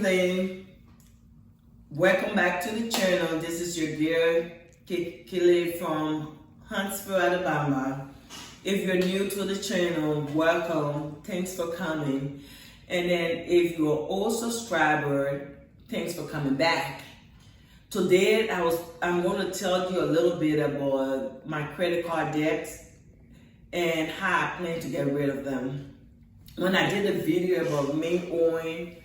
evening. Welcome back to the channel. This is your girl Kelly from Huntsville, Alabama. If you're new to the channel, welcome. Thanks for coming. And then if you're also a subscriber, thanks for coming back. Today I'm going to tell you a little bit about my credit card debts and how I plan to get rid of them. When I did a video about me owing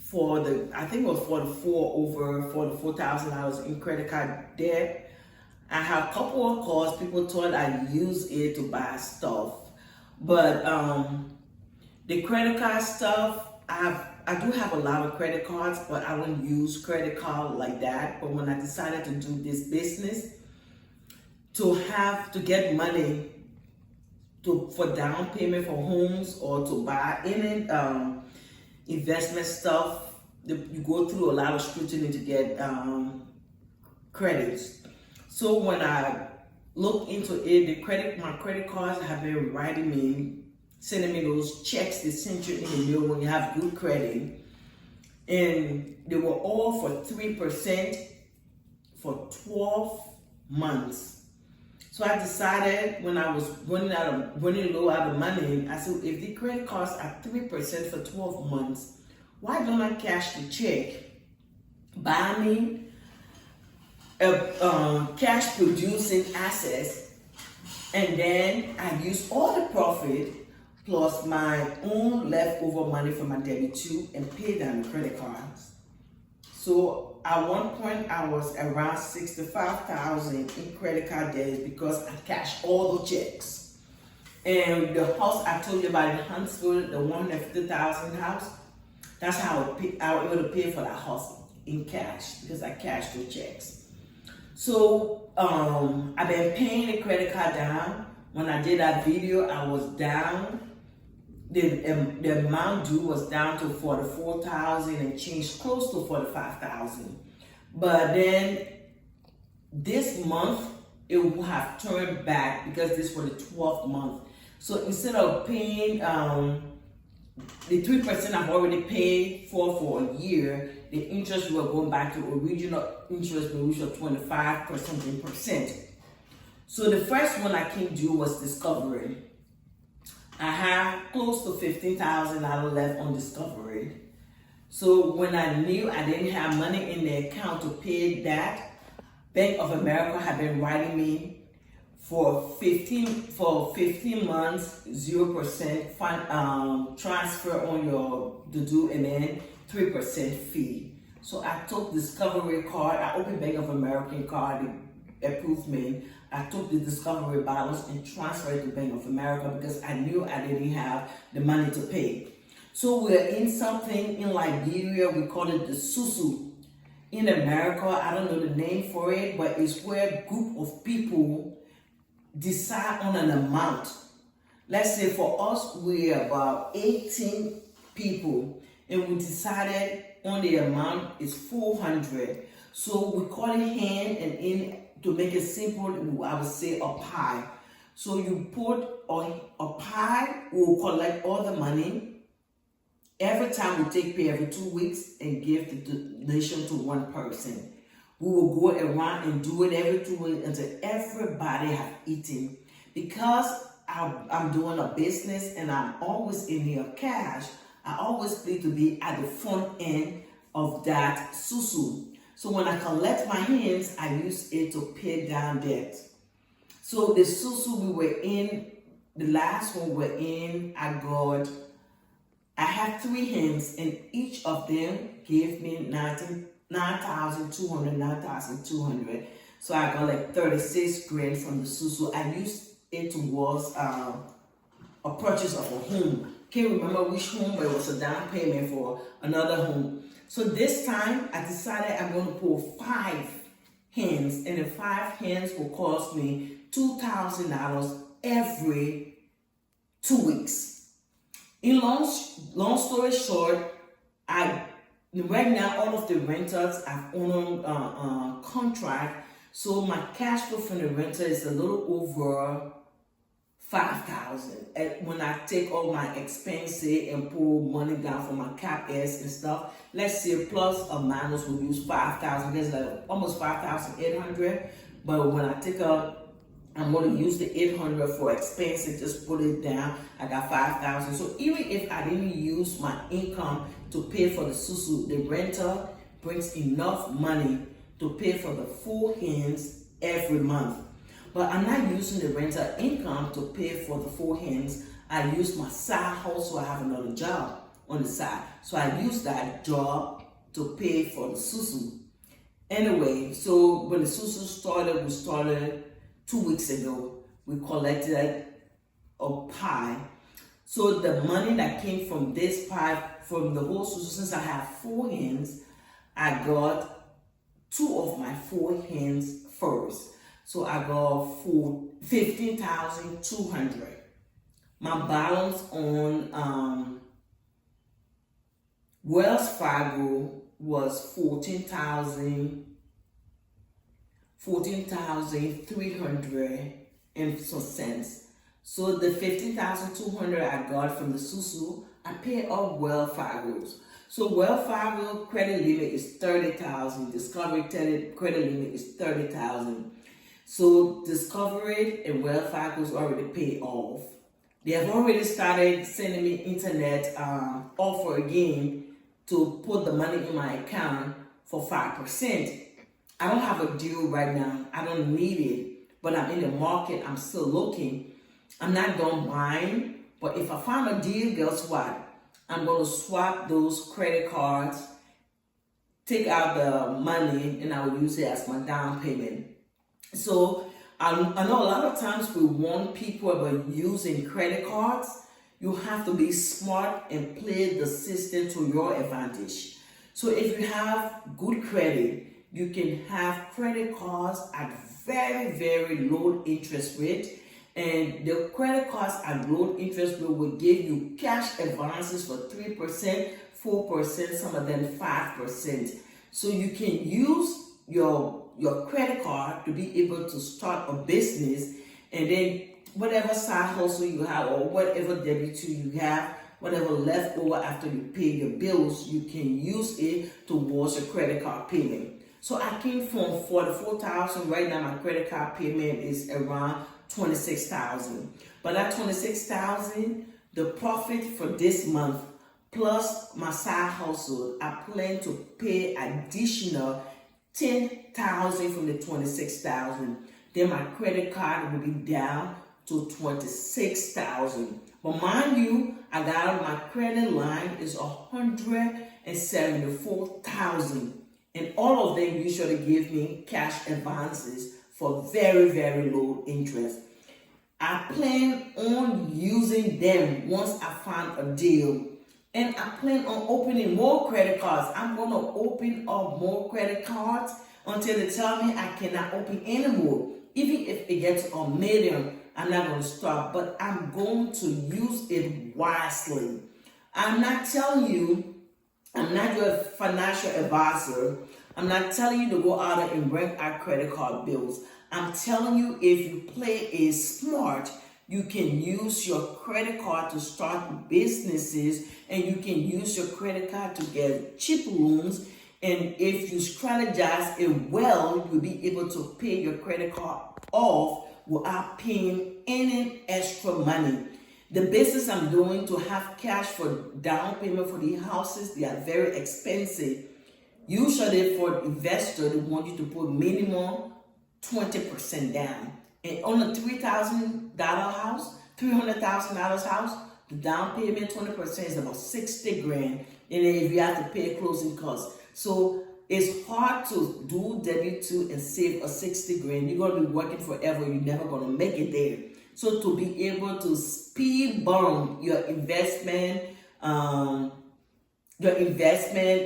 for the $4,000 in credit card debt, I had a couple of calls. People thought I used it to buy stuff, but the credit card stuff, I do have a lot of credit cards, but I don't use credit card like that. But when I decided to do this business, to get money for down payment for homes or to buy any investment stuff, you go through a lot of scrutiny to get credits. So when I look into it, my credit cards have been writing me, sending me those checks they sent you in the mail when you have good credit, and they were all for 3% for 12 months. So I decided, when I was running low out of money, I said, if the credit cards are 3% for 12 months, why don't I cash the check, buy me a cash producing assets, and then I use all the profit plus my own leftover money from my W-2 and pay down the credit cards. So at one point, I was around $65,000 in credit card debts because I cashed all the checks. And the house I told you about in Huntsville, the $150,000 house, that's how I was able to pay for that house in cash because I cashed the checks. So I've been paying the credit card down. When I did that video, I was down. The amount due was down to $44,000 and changed, close to $45,000. But then this month it will have turned back because this was the 12th month. So instead of paying the 3% I've already paid for a year, the interest will go back to original interest, which was 25%. So the first one I can do was Discovery. I have close to $15,000 left on Discovery. So when I knew I didn't have money in the account to pay that, Bank of America had been writing me for 15 months, 0% fund, transfer on the due, and then 3% fee. So I took Discovery card. I opened Bank of America card. They approved me. I took the Discovery balance and transferred it to Bank of America because I knew I didn't have the money to pay. So we're in something in Liberia, we call it the Susu. In America, I don't know the name for it, but it's where a group of people decide on an amount. Let's say for us, we're about 18 people, and we decided on the amount is $400. So we call it hand, and in to make it simple, I would say a pie. So you put a pie, we'll collect all the money. Every time we take pay every 2 weeks and give the donation to one person. We will go around and do it every 2 weeks until everybody have eaten. Because I'm doing a business and I'm always in here cash, I always need to be at the front end of that susu. So when I collect my hands, I use it to pay down debt. So the susu we were in, the last one we're in, I had 3 hands, and each of them gave me $9,200. So I got like 36 grand from the susu. I used it towards a purchase of a home. Can't remember which home, but it was a down payment for another home. So this time I decided I'm going to pull 5 hands, and the 5 hands will cost me $2,000 every 2 weeks. In long story short, right now all of the renters are on contract, so my cash flow from the renter is a little over 5,000. And when I take all my expenses and pull money down for my CapEx and stuff, let's say plus or minus we'll use 5,000. There's like almost 5,800. But when I take I'm going to use the 800 for expenses, just put it down. I got 5,000. So even if I didn't use my income to pay for the susu, the renter brings enough money to pay for the full hens every month. But I'm not using the rental income to pay for the full hens. I use my side hustle. I have another job on the side. So I use that job to pay for the susu. Anyway, so when the susu started, we started 2 weeks ago. We collected a pie. So the money that came from this pie, from the whole susu, since I have 4 hens, I got 2 of my 4 hens first. So I got 15,200. My balance on Wells Fargo was 14,300 and some cents. So the 15,200 I got from the susu, I paid off Wells Fargo's. So Wells Fargo credit limit is 30,000. Discovery credit limit is 30,000. So Discovery and Wells Fargo's already paid off. They have already started sending me internet offer again to put the money in my account for 5%. I don't have a deal right now. I don't need it, but I'm in the market. I'm still looking. I'm not done buying, but if I find a deal, guess what? I'm going to swap those credit cards, take out the money, and I will use it as my down payment. So I know a lot of times we warn people about using credit cards. You have to be smart and play the system to your advantage. So if you have good credit, you can have credit cards at very, very low interest rate. And the credit cards at low interest rate will give you cash advances for 3%, 4%, some of them 5%. So you can use your credit card to be able to start a business, and then whatever side hustle you have or whatever W-2 you have, whatever left over after you pay your bills, you can use it towards your credit card payment. So I came from 44,000. Right now my credit card payment is around 26,000. But that 26,000, the profit for this month plus my side hustle, I plan to pay additional 10,000 from the 26,000. Then my credit card will be down to 26,000. But mind you, I got my credit line is 174,000. And all of them usually give me cash advances for very, very low interest. I plan on using them once I find a deal. And I plan on opening more credit cards. I'm going to open up more credit cards until they tell me I cannot open anymore. Even if it gets a million, I'm not going to stop. But I'm going to use it wisely. I'm not telling you, I'm not your financial advisor. I'm not telling you to go out and bring out credit card bills. I'm telling you, if you play it smart, you can use your credit card to start businesses, and you can use your credit card to get cheap loans. And if you strategize it well, you'll be able to pay your credit card off without paying any extra money. The business I'm doing to have cash for down payment for the houses, they are very expensive. Usually for investors, they want you to put minimum 20% down. And on a $3,000 house, $300,000 house, the down payment 20% is about 60 grand. And then if you have to pay closing costs. So it's hard to do W-2 and save a 60 grand. You're going to be working forever. You're never going to make it there. So to be able to speed bump your investment,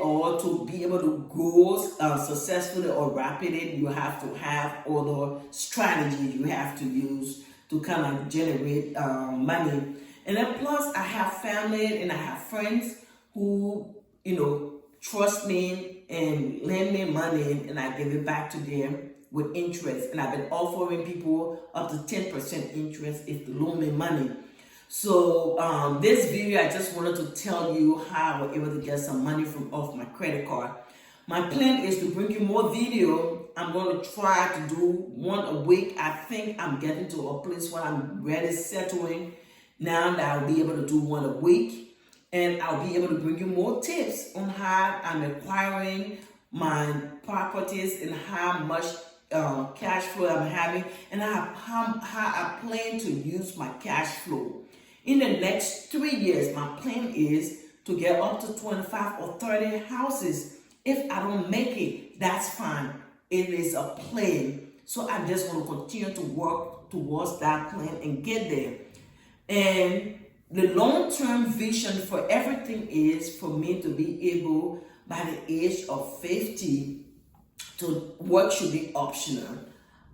or to be able to grow successfully or rapidly, you have to have other strategies you have to use to kind of generate money. And then plus I have family and I have friends who, trust me and lend me money, and I give it back to them with interest, and I've been offering people up to 10% interest if they loan me money. So this video, I just wanted to tell you how I was able to get some money off my credit card. My plan is to bring you more video. I'm going to try to do one a week. I think I'm getting to a place where I'm ready settling now that I'll be able to do one a week. And I'll be able to bring you more tips on how I'm acquiring my properties and how much cash flow I'm having, and how I plan to use my cash flow. In the next 3 years, my plan is to get up to 25 or 30 houses. If I don't make it, that's fine. It is a plan. So I just want to continue to work towards that plan and get there. And the long-term vision for everything is for me to be able, by the age of 50, to work should be optional.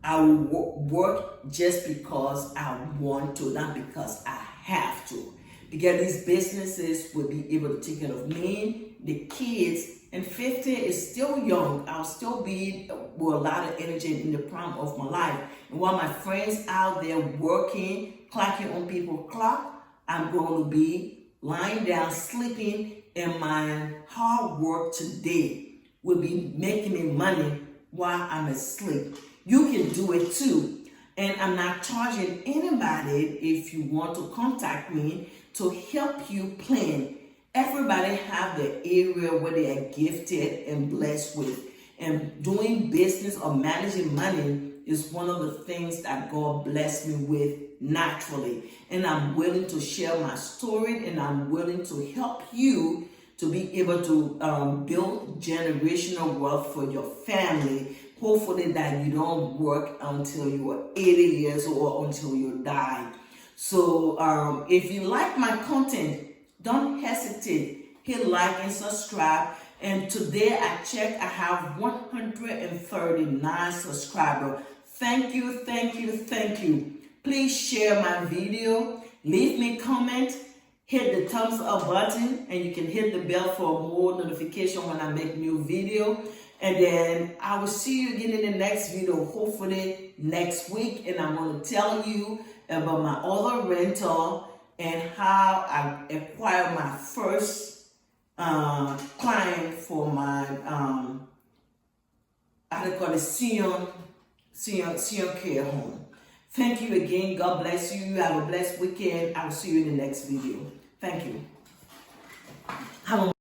I will work just because I want to, not because I have to. Because these businesses will be able to take care of me, the kids, and 50 is still young. I'll still be with a lot of energy in the prime of my life. And while my friends out there working, clocking on people's clock, I'm going to be lying down, sleeping, and my hard work today will be making me money while I'm asleep. You can do it too. And I'm not charging anybody if you want to contact me to help you plan. Everybody have the area where they are gifted and blessed with. And doing business or managing money is one of the things that God blessed me with naturally. And I'm willing to share my story, and I'm willing to help you to be able to build generational wealth for your family. Hopefully that you don't work until you are 80 years old or until you die. So if you like my content, don't hesitate. Hit like and subscribe. And today I checked, I have 139 subscribers. Thank you, thank you, thank you. Please share my video. Leave me a comment. Hit the thumbs up button, and you can hit the bell for more notification when I make new video. And then I will see you again in the next video, hopefully next week. And I'm going to tell you about my other rental and how I acquired my first client for my, I call it senior care home. Thank you again. God bless you. Have a blessed weekend. I will see you in the next video. Thank you. Have a